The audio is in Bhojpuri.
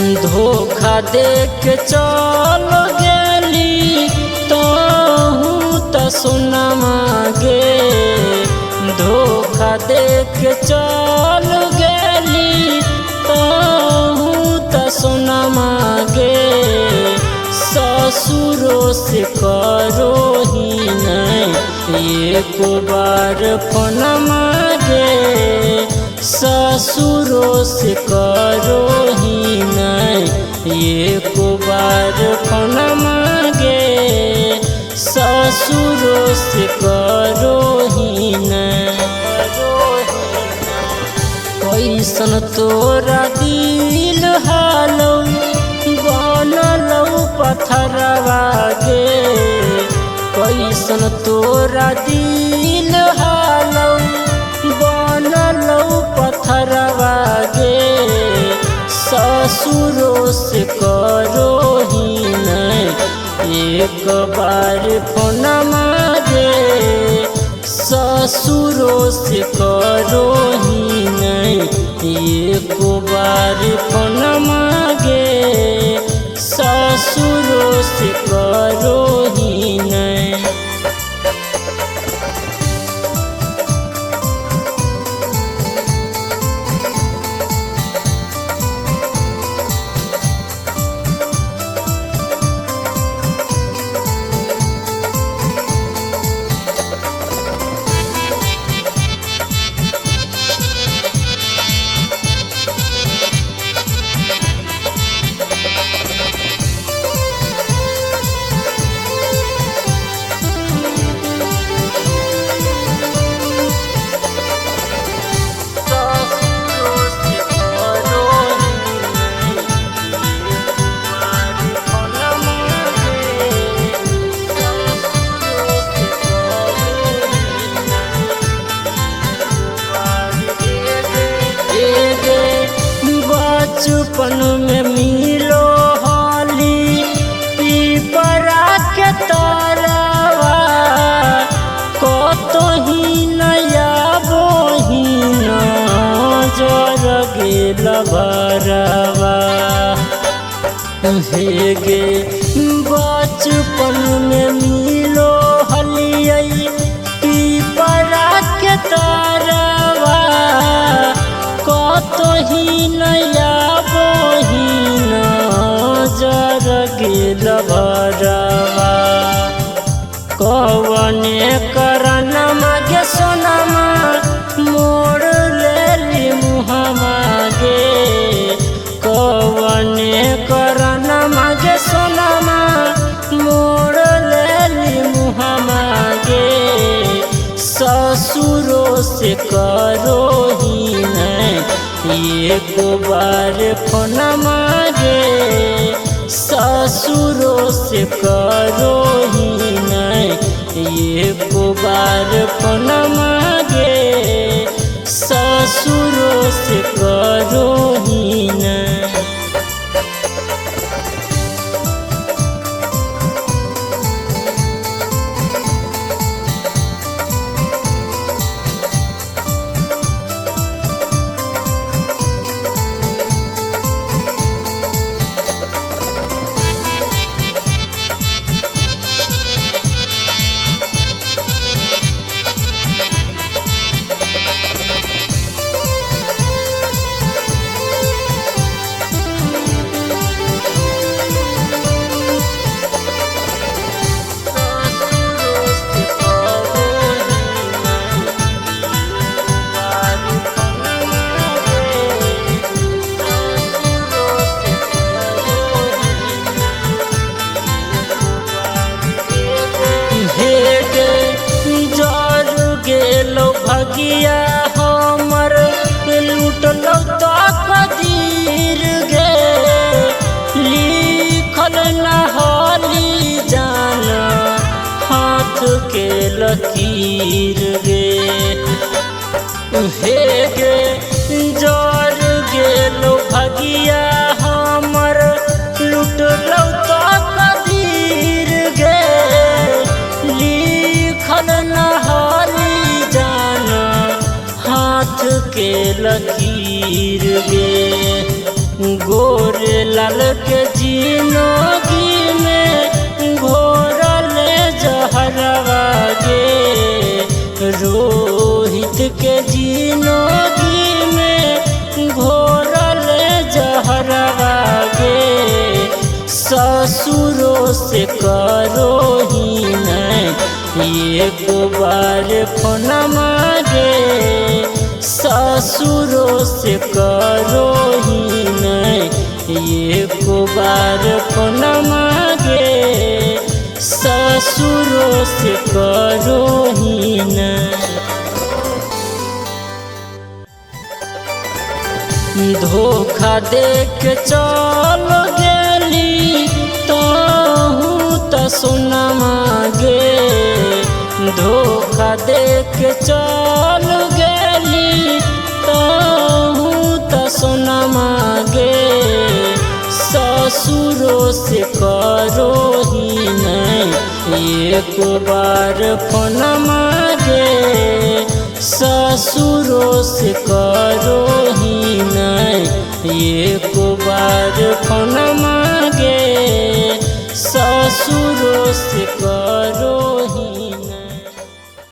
धोखा दे के चल गेली तोहू त सुना मागे। धोखा दे के चल गेली तोहू त सुना मागे। ससुरों से करो ही नहीं एक बार फोन मागे। ससुरों से करो ही नहीं एक बार फोन मागे। ससुरों से करो ही नहीं। कैसन तोरा दिल हालौ बनलौ पत्थरवा गे। कैसन तोरा दिल हालौ बनलौ पत्थरवा गे। ससुरों से करो ही नहीं एक बार फोन मागे। ससुरों से करो ही नहीं एक बार फोन मागे। ससुरों से करो ही नहीं। बचपन में मिलो हाली पीपरा के तरवा। कतही नया बहिन जर गेल भरवा। हे गे बचपन में मिलो हलियै पीपरा के तरवा। कतही नया बहिन जर गेल भरवा। कवने करन मागे सोनमा मोड़ लेली मुहमा गे। कवने करन मागे सोनमा मोड़ लेली मुहमा गे। ससुरों से करो ही नहीं एक बार फोन मागे। ससुरों से करो ही नहीं एक बार फोन मागे। ससुरों से करो ही नहीं। भगिया हमर लूटलौ त कदीर गे। लिखल न हाली जान हाथ के लकीर गे। हे गे जर गेलो भगिया हमर लूटलौ त कदीर गे। लिखल न हाली जान हाथ के लकीर गे। गोरे लाल के जिंदगी में घोरल जहरवा गे। रोहित के जिंदगी में घोरल जहरवा गे। ससुरों से करो ही नहीं एक बार फोन मारे। ससुरों से करो ही नहीं एक बार फोन मारे। ससुरों से करो ही नहीं। धोखा दे के चल गेली तहूँ त सुना मागे। धोखा दे के चल गेली तहूँ त सुना मागे। ससुरों से करो ही नहीं एक बार फोन मागे। ससुरों से करो ही नहीं एक बार फोन मागे। ससुरों से करो